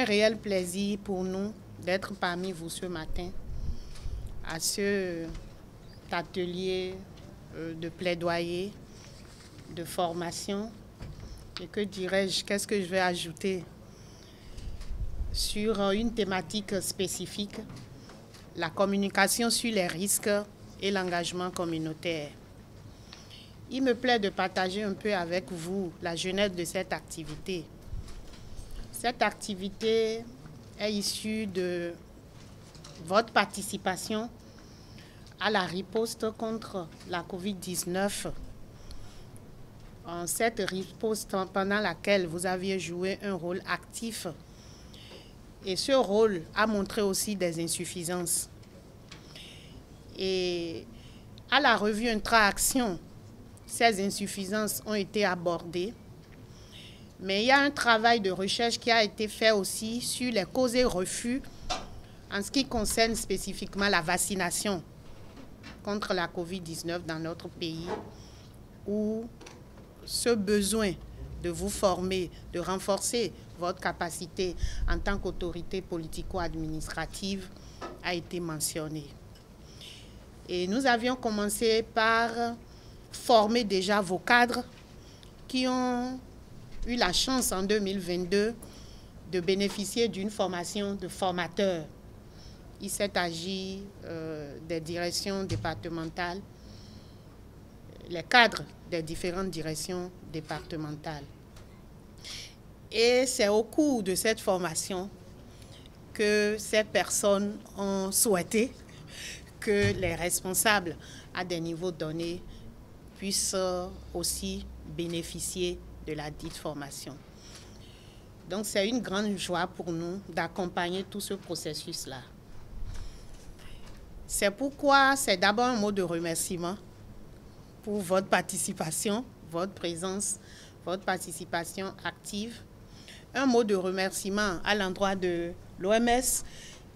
un réel plaisir pour nous d'être parmi vous ce matin à cet atelier de plaidoyer, de formation. Et que dirais-je, qu'est-ce que je vais ajouter sur une thématique spécifique, la communication sur les risques et l'engagement communautaire. Il me plaît de partager un peu avec vous la genèse de cette activité. Cette activité est issue de votre participation à la riposte contre la COVID-19. En cette riposte pendant laquelle vous aviez joué un rôle actif. Et ce rôle a montré aussi des insuffisances. Et à la revue Intra-Action, ces insuffisances ont été abordées. Mais il y a un travail de recherche qui a été fait aussi sur les causes et refus en ce qui concerne spécifiquement la vaccination contre la COVID-19 dans notre pays, où ce besoin de vous former, de renforcer votre capacité en tant qu'autorité politico-administrative a été mentionné. Et nous avions commencé par former déjà vos cadres qui ont eu la chance en 2022 de bénéficier d'une formation de formateurs. Il s'est agi des directions départementales, les cadres des différentes directions départementales. Et c'est au cours de cette formation que ces personnes ont souhaité que les responsables à des niveaux donnés puissent aussi bénéficier de la dite formation. Donc c'est une grande joie pour nous d'accompagner tout ce processus-là. C'est pourquoi c'est d'abord un mot de remerciement pour votre participation, votre présence, votre participation active. Un mot de remerciement à l'endroit de l'OMS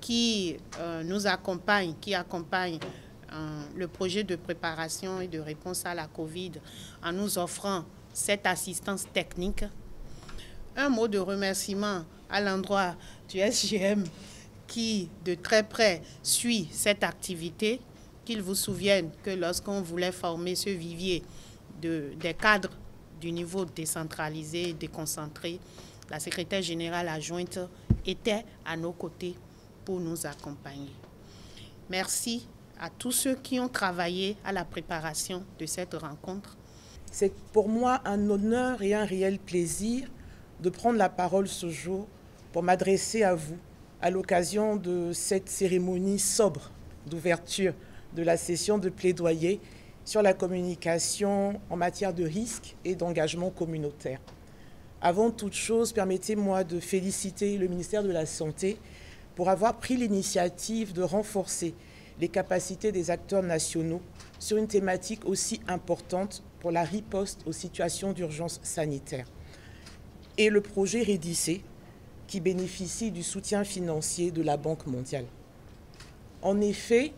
qui nous accompagne, qui accompagne le projet de préparation et de réponse à la COVID en nous offrant cette assistance technique. Un mot de remerciement à l'endroit du SGM qui de très près suit cette activité, qu'il vous souvienne que lorsqu'on voulait former ce vivier des cadres du niveau décentralisé et déconcentré, la secrétaire générale adjointe était à nos côtés pour nous accompagner. Merci à tous ceux qui ont travaillé à la préparation de cette rencontre. C'est pour moi un honneur et un réel plaisir de prendre la parole ce jour pour m'adresser à vous à l'occasion de cette cérémonie sobre d'ouverture de la session de plaidoyer sur la communication en matière de risque et d'engagement communautaire. Avant toute chose, permettez-moi de féliciter le ministère de la Santé pour avoir pris l'initiative de renforcer les capacités des acteurs nationaux sur une thématique aussi importante pour la riposte aux situations d'urgence sanitaire. Et le projet REDICE, qui bénéficie du soutien financier de la Banque mondiale. En effet,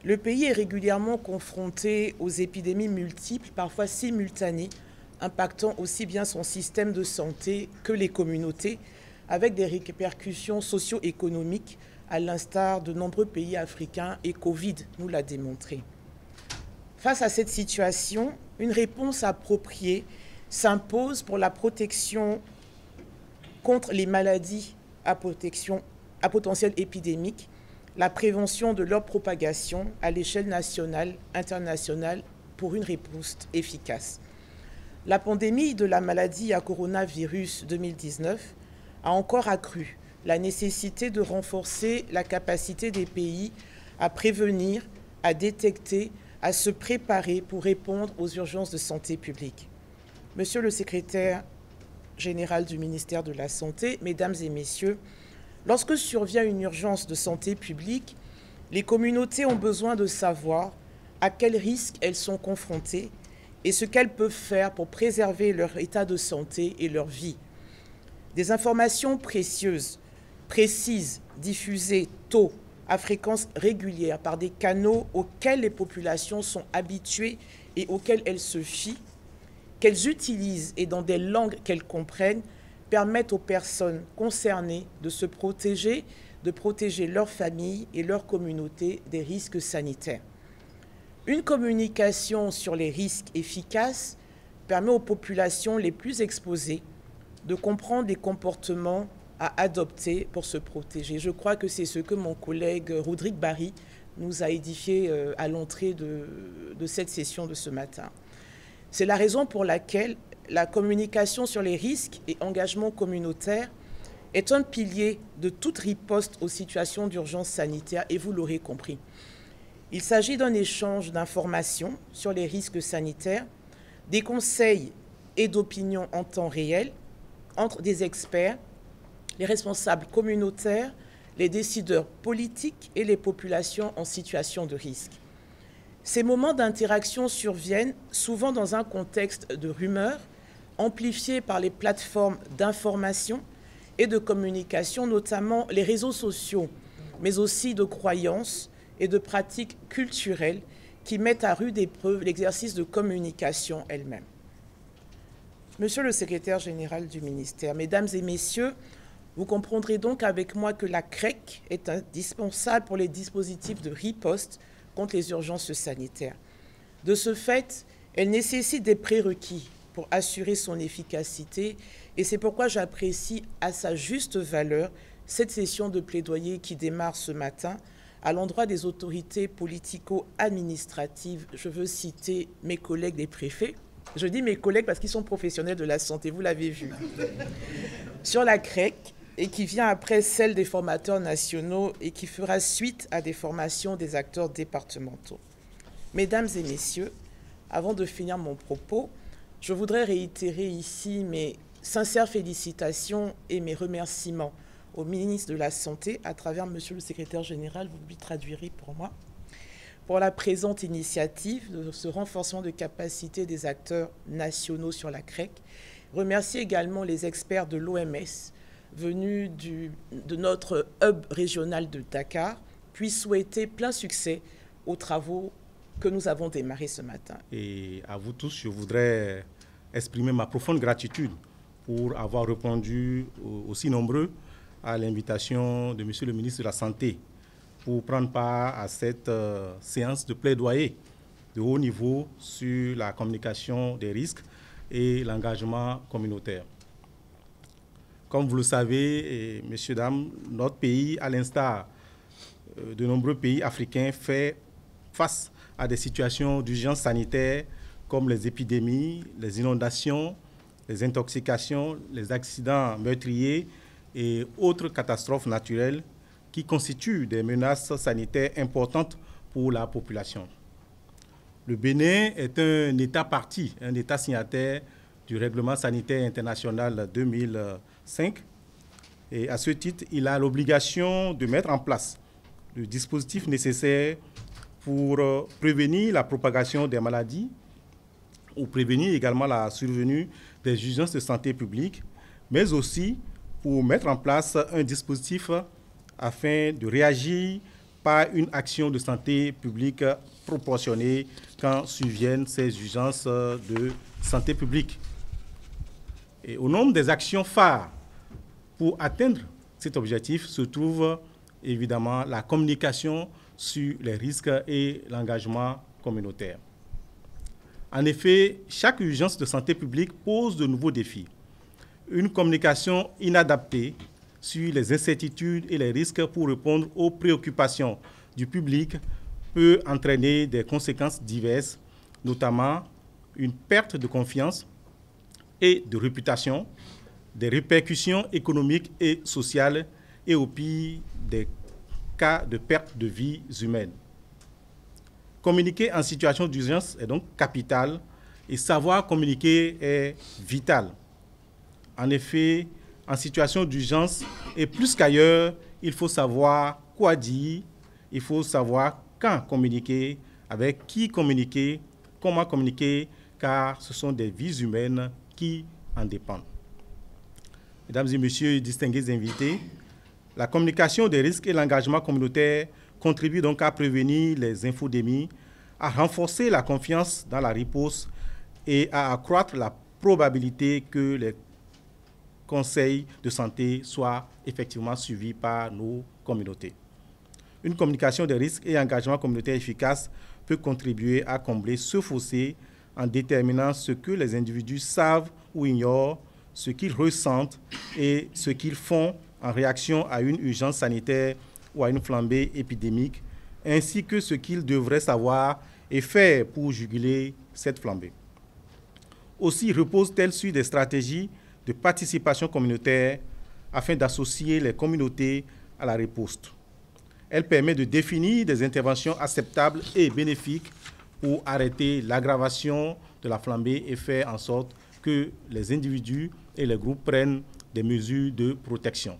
le pays est régulièrement confronté aux épidémies multiples, parfois simultanées, impactant aussi bien son système de santé que les communautés, avec des répercussions socio-économiques, à l'instar de nombreux pays africains, et Covid nous l'a démontré. Face à cette situation, une réponse appropriée s'impose pour la protection contre les maladies à potentiel épidémique, la prévention de leur propagation à l'échelle nationale, internationale, pour une réponse efficace. La pandémie de la maladie à coronavirus 2019 a encore accru la nécessité de renforcer la capacité des pays à prévenir, à détecter, à se préparer pour répondre aux urgences de santé publique. Monsieur le secrétaire général du ministère de la Santé, mesdames et messieurs, lorsque survient une urgence de santé publique, les communautés ont besoin de savoir à quels risques elles sont confrontées et ce qu'elles peuvent faire pour préserver leur état de santé et leur vie. Des informations précieuses, précises, diffusées tôt, à fréquence régulière, par des canaux auxquels les populations sont habituées et auxquels elles se fient, qu'elles utilisent et dans des langues qu'elles comprennent, permettent aux personnes concernées de se protéger, de protéger leur famille et leur communauté des risques sanitaires. Une communication sur les risques efficace permet aux populations les plus exposées de comprendre les comportements à adopter pour se protéger. Je crois que c'est ce que mon collègue Rodrigue Barry nous a édifié à l'entrée de cette session de ce matin. C'est la raison pour laquelle la communication sur les risques et engagements communautaires est un pilier de toute riposte aux situations d'urgence sanitaire, et vous l'aurez compris. Il s'agit d'un échange d'informations sur les risques sanitaires, des conseils et d'opinions en temps réel entre des experts, les responsables communautaires, les décideurs politiques et les populations en situation de risque. Ces moments d'interaction surviennent souvent dans un contexte de rumeurs, amplifiés par les plateformes d'information et de communication, notamment les réseaux sociaux, mais aussi de croyances et de pratiques culturelles qui mettent à rude épreuve l'exercice de communication elle-même. Monsieur le secrétaire général du ministère, mesdames et messieurs, vous comprendrez donc avec moi que la CREC est indispensable pour les dispositifs de riposte contre les urgences sanitaires. De ce fait, elle nécessite des prérequis pour assurer son efficacité, et c'est pourquoi j'apprécie à sa juste valeur cette session de plaidoyer qui démarre ce matin à l'endroit des autorités politico-administratives. Je veux citer mes collègues des préfets. Je dis mes collègues parce qu'ils sont professionnels de la santé, vous l'avez vu. Sur la CREC, et qui vient après celle des formateurs nationaux et qui fera suite à des formations des acteurs départementaux. Mesdames et messieurs, avant de finir mon propos, je voudrais réitérer ici mes sincères félicitations et mes remerciements au ministre de la Santé, à travers monsieur le secrétaire général, vous lui traduirez pour moi, pour la présente initiative de ce renforcement de capacité des acteurs nationaux sur la CREC. Remercier également les experts de l'OMS venus de notre hub régional de Dakar, puis souhaiter plein succès aux travaux que nous avons démarrés ce matin. Et à vous tous, je voudrais exprimer ma profonde gratitude pour avoir répondu aussi nombreux à l'invitation de monsieur le ministre de la Santé pour prendre part à cette séance de plaidoyer de haut niveau sur la communication des risques et l'engagement communautaire. Comme vous le savez, messieurs, dames, notre pays, à l'instar de nombreux pays africains, fait face à des situations d'urgence sanitaire comme les épidémies, les inondations, les intoxications, les accidents meurtriers et autres catastrophes naturelles qui constituent des menaces sanitaires importantes pour la population. Le Bénin est un État partie, un État signataire du règlement sanitaire international 2005. Et à ce titre, il a l'obligation de mettre en place le dispositif nécessaire pour prévenir la propagation des maladies ou prévenir également la survenue des urgences de santé publique, mais aussi pour mettre en place un dispositif afin de réagir par une action de santé publique proportionnée quand surviennent ces urgences de santé publique. Et au nombre des actions phares pour atteindre cet objectif se trouve évidemment la communication sur les risques et l'engagement communautaire. En effet, chaque urgence de santé publique pose de nouveaux défis. Une communication inadaptée sur les incertitudes et les risques pour répondre aux préoccupations du public peut entraîner des conséquences diverses, notamment une perte de confiance et de réputation, des répercussions économiques et sociales et au pire des cas de perte de vies humaines. Communiquer en situation d'urgence est donc capital et savoir communiquer est vital. En effet, en situation d'urgence et plus qu'ailleurs, il faut savoir quoi dire, il faut savoir quand communiquer, avec qui communiquer, comment communiquer, car ce sont des vies humaines qui en dépendent. Mesdames et messieurs, distingués invités, la communication des risques et l'engagement communautaire contribuent donc à prévenir les infodémies, à renforcer la confiance dans la riposte et à accroître la probabilité que les conseils de santé soient effectivement suivis par nos communautés. Une communication des risques et engagement communautaire efficace peut contribuer à combler ce fossé en déterminant ce que les individus savent ou ignorent, ce qu'ils ressentent et ce qu'ils font en réaction à une urgence sanitaire ou à une flambée épidémique, ainsi que ce qu'ils devraient savoir et faire pour juguler cette flambée. Aussi repose-t-elle sur des stratégies de participation communautaire afin d'associer les communautés à la riposte. Elle permet de définir des interventions acceptables et bénéfiques pour arrêter l'aggravation de la flambée et faire en sorte que les individus et les groupes prennent des mesures de protection.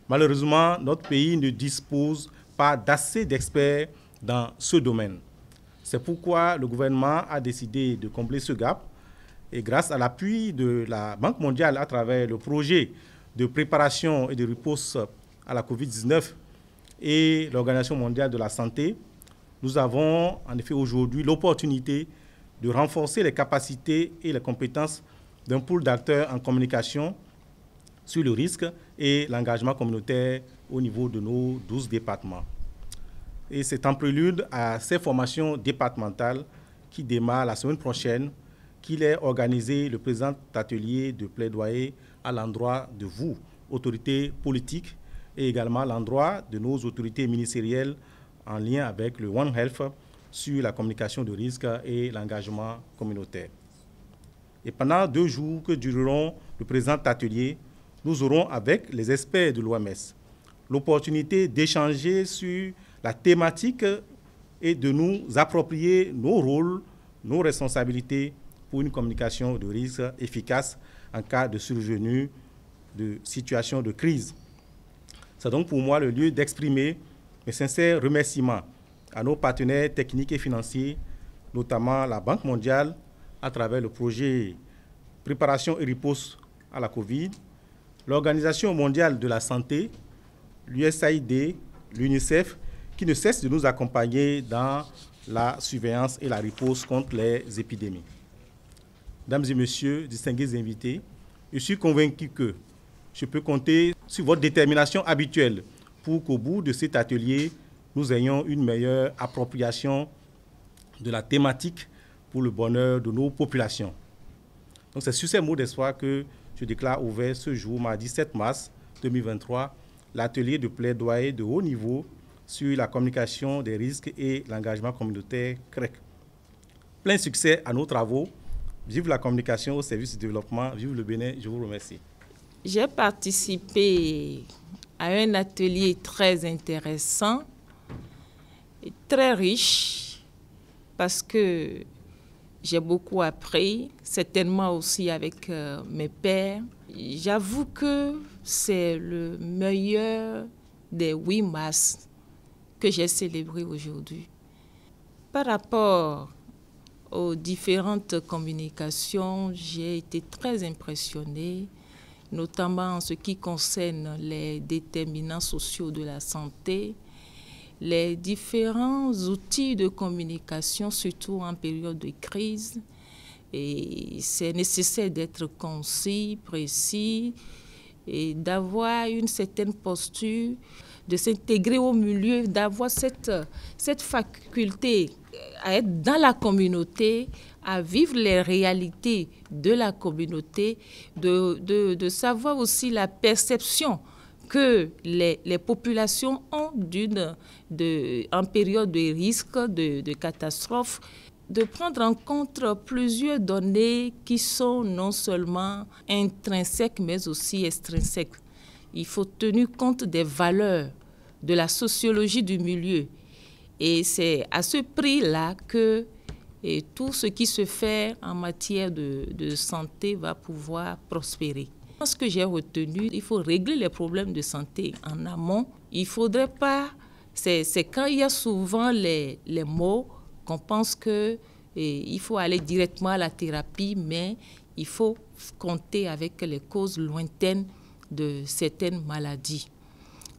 Malheureusement, notre pays ne dispose pas d'assez d'experts dans ce domaine. C'est pourquoi le gouvernement a décidé de combler ce gap et grâce à l'appui de la Banque mondiale à travers le projet de préparation et de riposte à la COVID-19 et l'Organisation mondiale de la santé, nous avons en effet aujourd'hui l'opportunité de renforcer les capacités et les compétences d'un pool d'acteurs en communication sur le risque et l'engagement communautaire au niveau de nos 12 départements. Et c'est en prélude à ces formations départementales qui démarrent la semaine prochaine qu'il est organisé le présent atelier de plaidoyer à l'endroit de vous, autorités politiques, et également à l'endroit de nos autorités ministérielles en lien avec le One Health sur la communication de risque et l'engagement communautaire. Et pendant 2 jours que dureront le présent atelier, nous aurons avec les experts de l'OMS l'opportunité d'échanger sur la thématique et de nous approprier nos rôles, nos responsabilités pour une communication de risque efficace en cas de survenue de situation de crise. C'est donc pour moi le lieu d'exprimer mes sincères remerciements à nos partenaires techniques et financiers, notamment la Banque mondiale, à travers le projet Préparation et riposte à la COVID, l'Organisation mondiale de la santé, l'USAID, l'UNICEF, qui ne cessent de nous accompagner dans la surveillance et la riposte contre les épidémies. Mesdames et messieurs, distingués invités, je suis convaincu que je peux compter sur votre détermination habituelle pour qu'au bout de cet atelier, nous ayons une meilleure appropriation de la thématique pour le bonheur de nos populations. Donc c'est sur ces mots d'espoir que je déclare ouvert ce jour, mardi 7 mars 2023, l'atelier de plaidoyer de haut niveau sur la communication des risques et l'engagement communautaire CREC. Plein succès à nos travaux. Vive la communication au service du développement. Vive le Bénin. Je vous remercie. J'ai participé à un atelier très intéressant et très riche parce que j'ai beaucoup appris, certainement aussi avec mes pairs. J'avoue que c'est le meilleur des 8 mars que j'ai célébré aujourd'hui. Par rapport aux différentes communications, j'ai été très impressionnée, notamment en ce qui concerne les déterminants sociaux de la santé, les différents outils de communication, surtout en période de crise. Et c'est nécessaire d'être concis, précis, et d'avoir une certaine posture, de s'intégrer au milieu, d'avoir cette faculté à être dans la communauté, à vivre les réalités de la communauté, de savoir aussi la perception que les populations ont en période de risque, de catastrophe, de prendre en compte plusieurs données qui sont non seulement intrinsèques, mais aussi extrinsèques. Il faut tenir compte des valeurs, de la sociologie du milieu. Et c'est à ce prix-là que tout ce qui se fait en matière de santé va pouvoir prospérer. Ce que j'ai retenu, il faut régler les problèmes de santé en amont. Il ne faudrait pas... C'est quand il y a souvent les mots qu'on pense qu'il faut aller directement à la thérapie, mais il faut compter avec les causes lointaines de certaines maladies.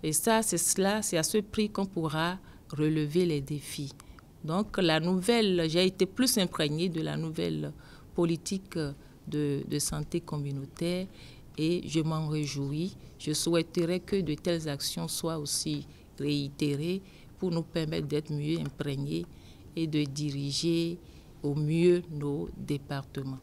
Et ça, c'est à ce prix qu'on pourra relever les défis. Donc, j'ai été plus imprégnée de la nouvelle politique de santé communautaire et je m'en réjouis. Je souhaiterais que de telles actions soient aussi réitérées pour nous permettre d'être mieux imprégnés et de diriger au mieux nos départements.